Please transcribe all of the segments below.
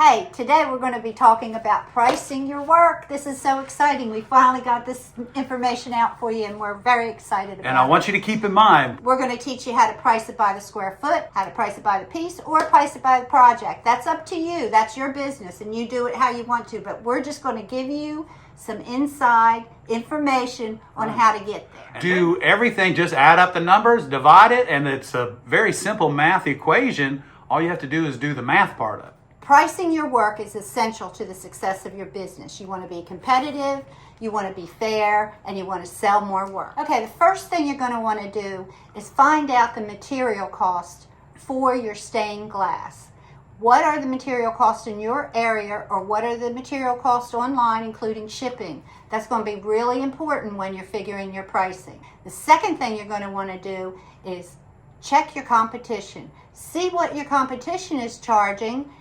Hey, today we're going to be talking about pricing your work. This is so exciting. We finally got this information out for you and we're very excited about it. And I want you to keep in mind, we're going to teach you how to price it by the square foot, how to price it by the piece, or price it by the project. That's up to you. That's your business and you do it how you want to. But we're just going to give you some inside information on how to get there. do everything, just add up the numbers, divide it, and it's a very simple math equation. All you have to do is do the math part of it. Pricing your work is essential to the success of your business. You want to be competitive, you want to be fair, and you want to sell more work. Okay, the first thing you're going to want to do is find out the material cost for your stained glass. What are the material costs in your area, or what are the material costs online, including shipping? That's going to be really important when you're figuring your pricing. The second thing you're going to want to do is check your competition. See what your competition is charging.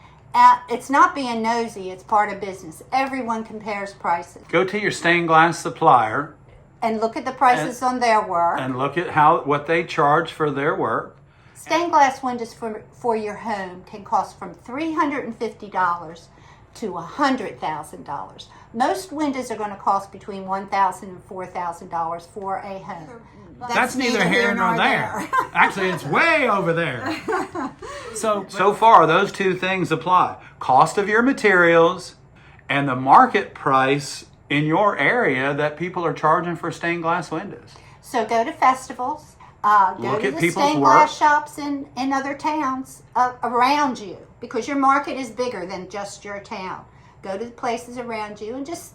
It's not being nosy, it's part of business. Everyone compares prices. Go to your stained glass supplier And look at the prices on their work. and look at what they charge for their work. Stained glass windows for your home can cost from $350 to $100,000. Most windows are going to cost between $1,000 and $4,000 for a home. That's neither here nor there. Actually, it's way over there. So far, those two things apply. Cost of your materials and the market price in your area that people are charging for stained glass windows. So go to festivals, go Look to at the people's stained work. glass shops in other towns around you, because your market is bigger than just your town. Go to the places around you and just,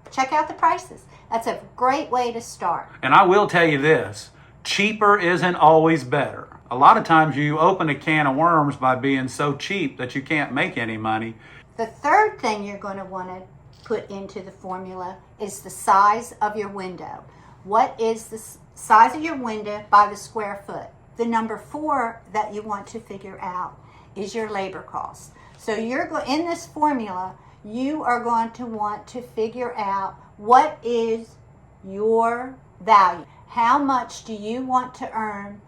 check out the prices. That's a great way to start. And I will tell you this, cheaper isn't always better. A lot of times you open a can of worms by being so cheap that you can't make any money. The third thing you're going to want to put into the formula is the size of your window. What is the size of your window by the square foot? The number 4 that you want to figure out is your labor cost. So in this formula, you are going to want to figure out what is your value. How much do you want to earn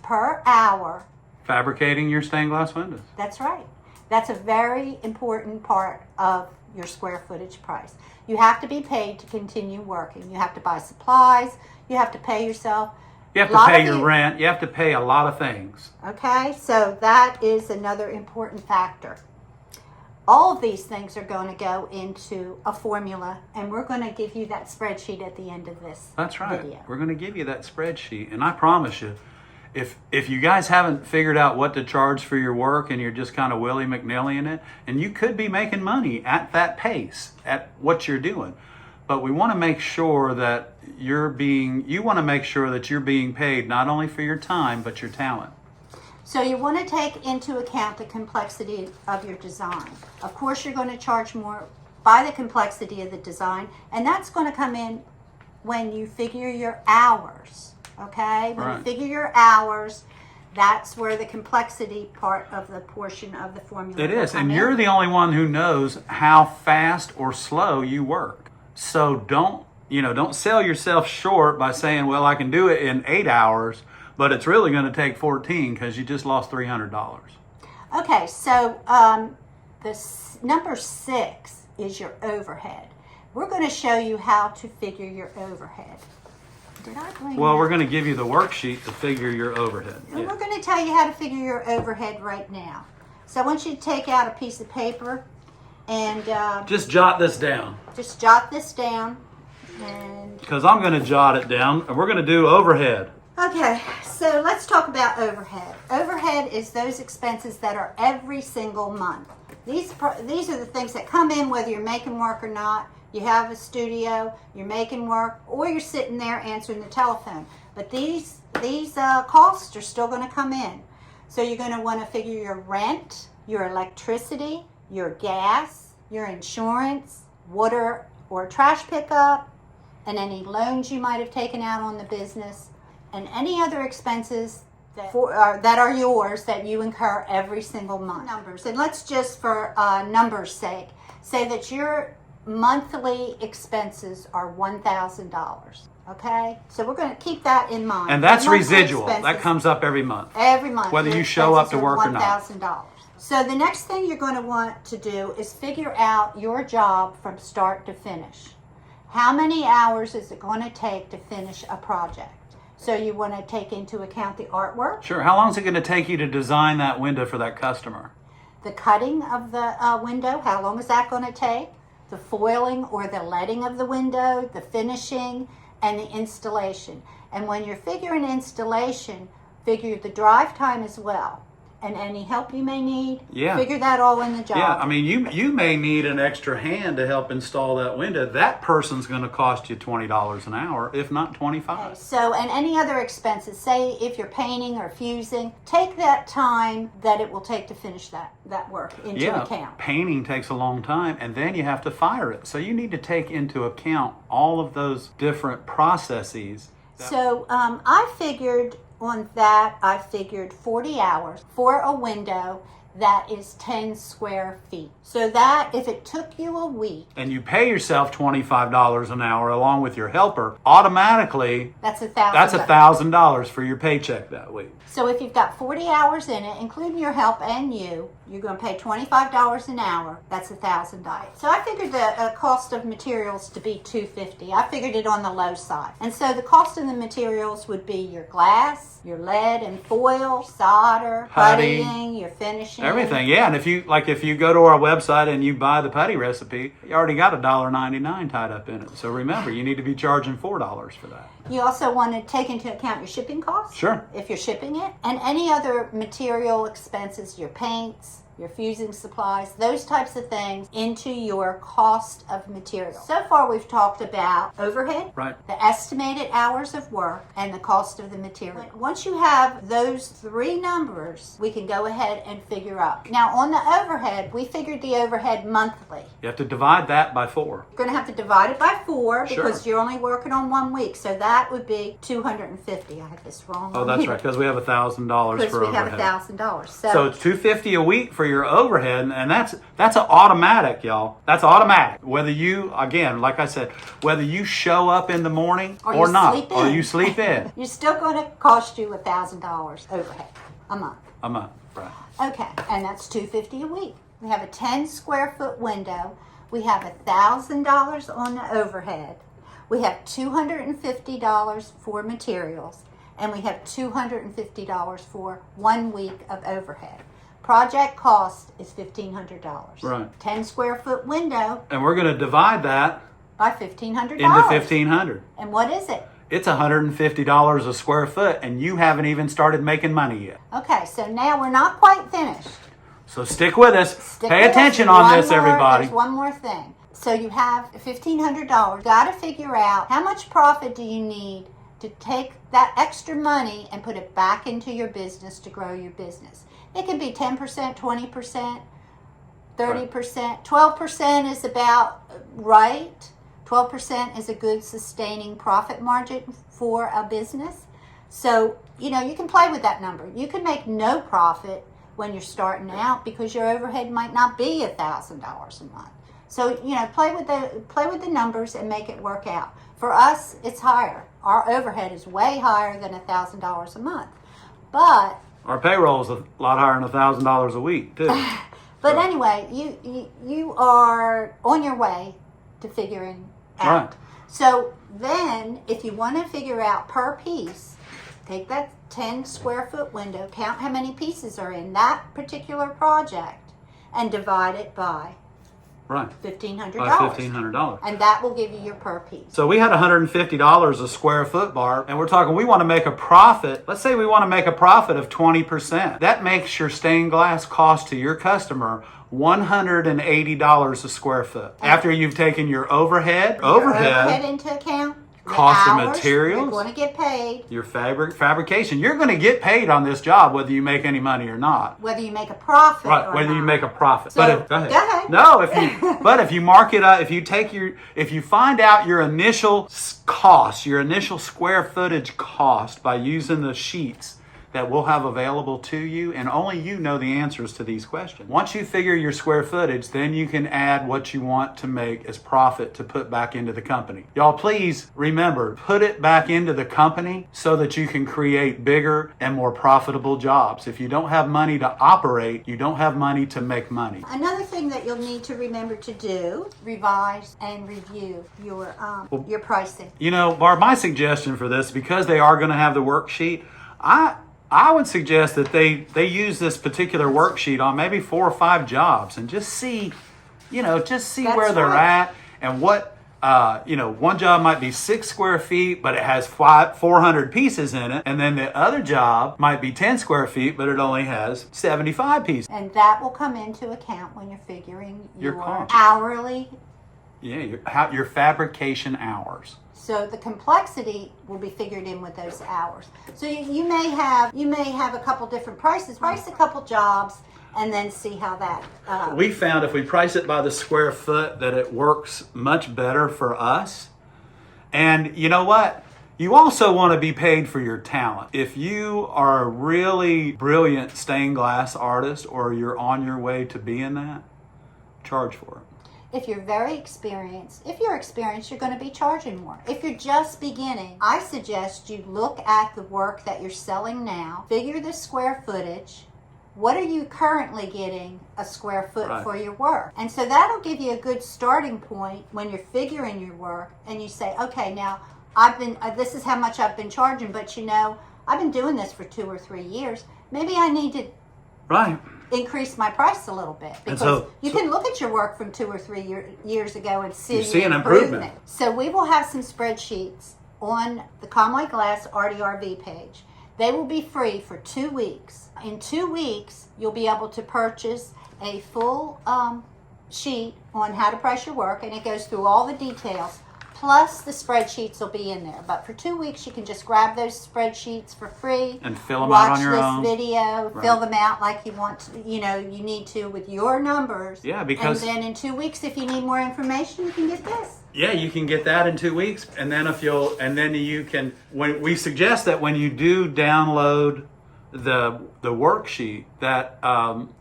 per hour? Fabricating your stained glass windows. That's right. That's a very important part of your square footage price. You have to be paid to continue working. You have to buy supplies. You have to pay yourself. You have to pay your rent. You have to pay a lot of things. Okay, so that is another important factor. All of these things are going to go into a formula, and we're going to give you that spreadsheet at the end of this That's right. video. We're going to give you that spreadsheet. And I promise you, if you guys haven't figured out what to charge for your work and you're just kind of willy-McNilly in it, and you could be making money at that pace, at what you're doing. But we want to make sure that you're being paid not only for your time, but your talent. So you want to take into account the complexity of your design. Of course, you're going to charge more by the complexity of the design, and that's going to come in when you figure your hours, okay? When you figure your hours, that's where the complexity part of the portion of the formula It will is, come and in. you're the only one who knows how fast or slow you work. So don't sell yourself short by saying, well, I can do it in 8 hours, but it's really going to take 14 because you just lost $300. Okay, so number 6 is your overhead. We're going to show you how to figure your overhead. Did I bring Well, that? we're going to give you the worksheet to figure your overhead. And we're going to tell you how to figure your overhead right now. So I want you to take out a piece of paper and Just jot this down, just jot this down. And because I'm going to jot it down, and we're going to do overhead. okay, so let's talk about overhead. Overhead is those expenses that are every single month. These are the things that come in whether you're making work or not. You have a studio, you're making work, or you're sitting there answering the telephone. But these costs are still going to come in. So you're going to want to figure your rent, your electricity, your gas, your insurance, water or trash pickup, and any loans you might have taken out on the business, and any other expenses that are yours that you incur every single month. Numbers, and let's just for numbers' sake, say that your monthly expenses are $1,000. Okay, so we're going to keep that in mind. And that's Monthly residual. expenses That comes up every month. every month. whether Your you show up expenses to are work or not. $1,000. So the next thing you're going to want to do is figure out your job from start to finish. How many hours is it going to take to finish a project? So you want to take into account the artwork. Sure. How long is it going to take you to design that window for that customer? The cutting of the window, how long is that going to take? The foiling or the leading of the window, the finishing, and the installation. And when you're figuring installation, figure the drive time as well. And any help you may need, figure that all in the job. Yeah, I mean, you may need an extra hand to help install that window. That person's going to cost you $20 an hour, if not $25. Okay, so, and any other expenses, say if you're painting or fusing, take that time that it will take to finish that work into account. Painting takes a long time, and then you have to fire it. So you need to take into account all of those different processes. So I figured on that, I figured 40 hours for a window that is 10 square feet. So that if it took you a week, and you pay yourself $25 an hour along with your helper, automatically that's $1,000. That's $1,000 for your paycheck that week. So if you've got 40 hours in it, including your help and you're going to pay $25 an hour. That's $1,000. So I figured the cost of materials to be $250. I figured it on the low side. And so the cost of the materials would be your glass, your lead and foil, solder, putty, puttying, your finishing. Everything, yeah. And if you go to our website and you buy the putty recipe, you already got $1.99 tied up in it. So remember, you need to be charging $4 for that. You also want to take into account your shipping costs. Sure. If you're shipping it. And any other material expenses, your paints, your fusing supplies, those types of things into your cost of material. So far we've talked about overhead, right, the estimated hours of work, and the cost of the material. Once you have those three numbers, we can go ahead and figure out. Now on the overhead, we figured the overhead monthly. You have to divide that by 4. You're going to have to divide it by 4 because Sure. you're only working on 1 week. So that would be $250. I had this wrong. Oh, that's right, because we have $1,000 for overhead. Because we have $1,000. So it's $250 a week for your overhead, and that's an automatic, y'all. That's automatic. Whether you, again, like I said, whether you show up in the morning or not, or you sleep in, you're still going to cost you $1,000 overhead a month. A month, right? Okay, and that's $250 a week. We have a 10 square foot window. We have $1,000 on the overhead. We have $250 for materials, and we have $250 for 1 week of overhead. Project cost is $1,500. Right. 10 square foot window. And we're going to divide that by $1,500. Into $1,500. And what is it? It's $150 a square foot, and you haven't even started making money yet. Okay, so now we're not quite finished. So stick with us. Pay attention on this, everybody. There's one more thing. So you have $1,500. Got to figure out how much profit do you need to take that extra money and put it back into your business to grow your business. It can be 10%, 20%, 30%. 12% is about right. 12% is a good sustaining profit margin for a business. So, you can play with that number. You can make no profit when you're starting out because your overhead might not be $1,000 a month. So, play with the numbers and make it work out. For us, it's higher. Our overhead is way higher than $1,000 a month. But our payroll is a lot higher than $1,000 a week, too. But anyway, you are on your way to figuring out. Right. So then, if you want to figure out per piece, take that 10 square foot window, count how many pieces are in that particular project, and divide it by right. $1,500. By $1,500. And that will give you your per piece. So we had $150 a square foot, Barb, and we're talking we want to make a profit. Let's say we want to make a profit of 20%. That makes your stained glass cost to your customer $180 a square foot. After you've taken your overhead into account, cost of hours, materials, you're going to get paid. Your fabrication. You're going to get paid on this job whether you make any money or not. Whether you make a profit or whether not. you make a profit. So, go ahead. Go ahead. No, if you mark it up, if you find out your initial cost, your initial square footage cost by using the sheets that we'll have available to you, and only you know the answers to these questions. Once you figure your square footage, then you can add what you want to make as profit to put back into the company. Y'all, please remember, put it back into the company so that you can create bigger and more profitable jobs. If you don't have money to operate, you don't have money to make money. Another thing that you'll need to remember to do, revise and review your pricing. You know, Barb, my suggestion for this, because they are going to have the worksheet, I would suggest that they use this particular worksheet on maybe 4 or 5 jobs and just see, That's where they're right. at and what, one job might be 6 square feet, but it has 400 pieces in it. And then the other job might be 10 square feet, but it only has 75 pieces. And that will come into account when you're figuring Your your cost. hourly. Yeah, your fabrication hours. So the complexity will be figured in with those hours. So you may have a couple different prices. Price a couple jobs and then see how that. We found if we price it by the square foot that it works much better for us. And you know what? You also want to be paid for your talent. If you are a really brilliant stained glass artist or you're on your way to being that, charge for it. If you're very experienced, you're going to be charging more. If you're just beginning, I suggest you look at the work that you're selling now, figure the square footage. What are you currently getting a square foot Right. for your work? And so that'll give you a good starting point when you're figuring your work and you say, okay, now this is how much I've been charging, but I've been doing this for 2 or 3 years. Maybe I need to Right. increase my price a little bit, because you can look at your work from 2 or 3 years ago and see You see an improvement. So we will have some spreadsheets on the Conway Glass ARTyRV page. They will be free for 2 weeks. In 2 weeks, you'll be able to purchase a full sheet on how to price your work, and it goes through all the details. Plus, the spreadsheets will be in there. But for 2 weeks, you can just grab those spreadsheets for free And fill them out on your Watch own. this video, Right. fill them out like you want to, you need to with your numbers. Yeah, because- And then in 2 weeks, if you need more information, you can get this. Yeah, you can get that in 2 weeks, and then you can. When we suggest that when you do download the worksheet, that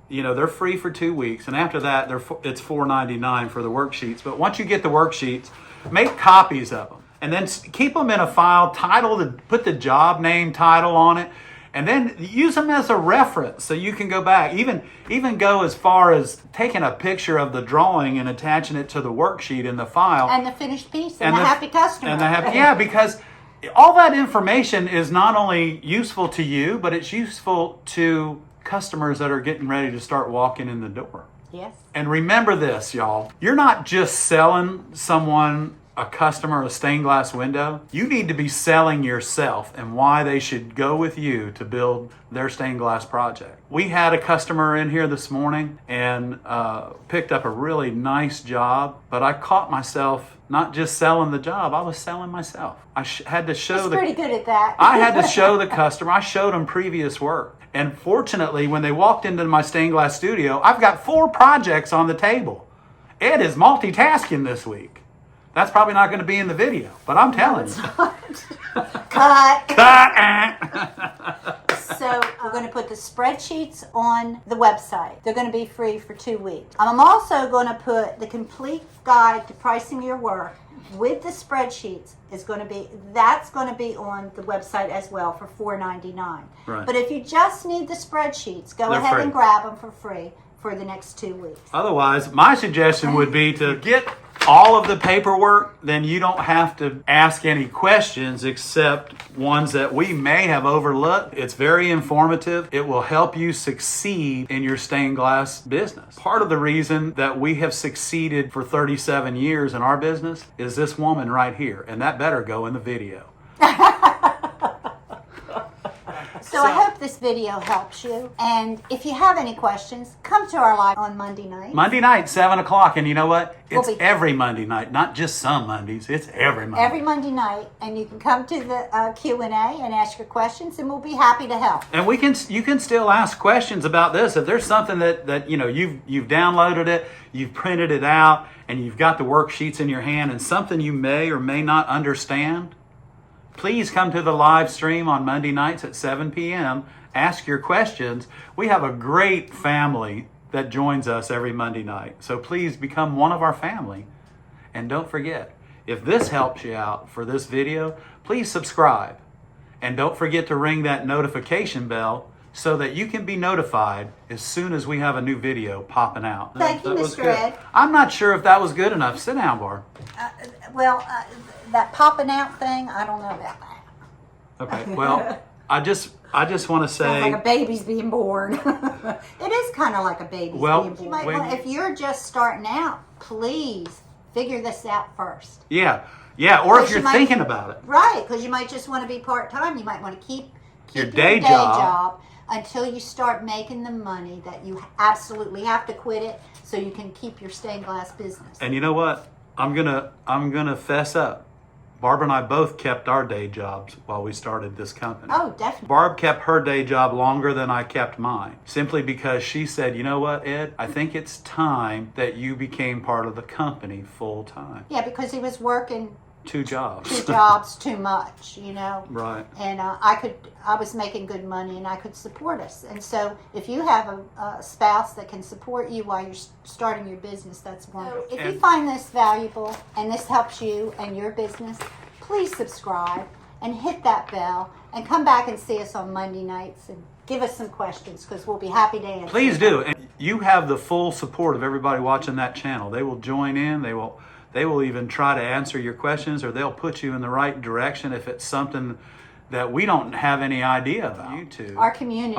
they're free for 2 weeks, and after that it's $4.99 for the worksheets. But once you get the worksheets, make copies of them, and then keep them in a file. Put the job name title on it, and then use them as a reference so you can go back. Even go as far as taking a picture of the drawing and attaching it to the worksheet in the file. And the finished piece and the happy customer. Yeah, because all that information is not only useful to you, but it's useful to customers that are getting ready to start walking in the door. Yes. And remember this, y'all. You're not just selling someone, a customer, a stained glass window. You need to be selling yourself and why they should go with you to build their stained glass project. We had a customer in here this morning and picked up a really nice job, but I caught myself not just selling the job, I was selling myself. I had to show He's pretty good at that. I had to show the customer. I showed them previous work. And fortunately, when they walked into my stained glass studio, I've got 4 projects on the table. Ed is multitasking this week. That's probably not going to be in the video, but I'm telling you. Cut. Cut. So we're going to put the spreadsheets on the website. They're going to be free for 2 weeks. I'm also going to put the complete guide to pricing your work with the spreadsheets. That's going to be on the website as well for $4.99. Right. But if you just need the spreadsheets, go They're ahead free. and grab them for free for the next 2 weeks. Otherwise, my suggestion would be to get all of the paperwork, then you don't have to ask any questions except ones that we may have overlooked. It's very informative. It will help you succeed in your stained glass business. Part of the reason that we have succeeded for 37 years in our business is this woman right here, and that better go in the video. So I hope this video helps you. And if you have any questions, come to our live on Monday night. Monday night, 7 o'clock, and you know what? It's We'll be- every Monday night, not just some Mondays. It's every Monday. Every Monday night, and you can come to the Q&A and ask your questions, and we'll be happy to help. And you can still ask questions about this. If there's something that you've downloaded it, you've printed it out, and you've got the worksheets in your hand, and something you may or may not understand, please come to the live stream on Monday nights at 7 p.m. ask your questions. We have a great family that joins us every Monday night. So please become one of our family. And don't forget, if this helps you out for this video, please subscribe. And don't forget to ring that notification bell so that you can be notified as soon as we have a new video popping out. Thank you, That was Mr. good. Ed. I'm not sure if that was good enough. Sit down, Barb. That popping out thing, I don't know about that. Okay, well, I just want to Sounds say, like a baby's being born. It is kind of like a baby's Well, being born. You might when- if you're just starting out, please figure this out first. yeah, or if Because you're you might- thinking about it. Right, because you might just want to be part-time. You might want to keep Your your day job. until you start making the money that you absolutely have to quit it so you can keep your stained glass business. And you know what? I'm gonna fess up. Barb and I both kept our day jobs while we started this company. Oh, definitely. Barb kept her day job longer than I kept mine, simply because she said, you know what, Ed, I think it's time that you became part of the company full time. Yeah, because he was working 2 jobs. 2 jobs too much, you know. Right. And I was making good money and I could support us. And so if you have a spouse that can support you while you're starting your business, that's wonderful. If you find this valuable and this helps you and your business, please subscribe and hit that bell and come back and see us on Monday nights and give us some questions because we'll be happy to answer. Please do. And you have the full support of everybody watching that channel. They will join in. They will even try to answer your questions, or they'll put you in the right direction if it's something that we don't have any idea about. You two. Our community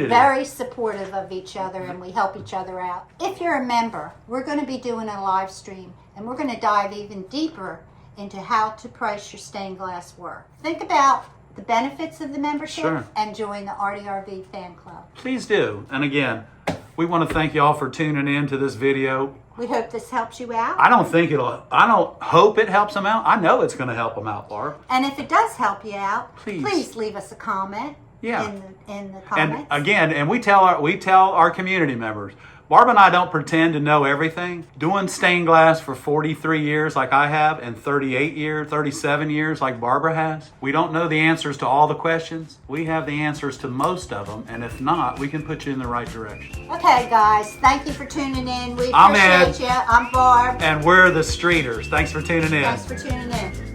is very supportive of each other and we help each other out. If you're a member, we're going to be doing a live stream and we're going to dive even deeper into how to price your stained glass work. Think about the benefits of the membership Sure. and join the ARTyRV fan club. Please do. And again, we want to thank y'all for tuning in to this video. We hope this helps you out. I don't hope it helps them out. I know it's going to help them out, Barb. And if it does help you out, Please. please leave us a comment Yeah. in the And comments. again, and we tell our community members, Barb and I don't pretend to know everything. Doing stained glass for 43 years like I have and 37 years like Barbara has, we don't know the answers to all the questions. We have the answers to most of them, and if not, we can put you in the right direction. Okay, guys, thank you for tuning in. We I'm Ed. appreciate you. I'm Barb. And we're the Streeters. Thanks for tuning in. Thanks for tuning in.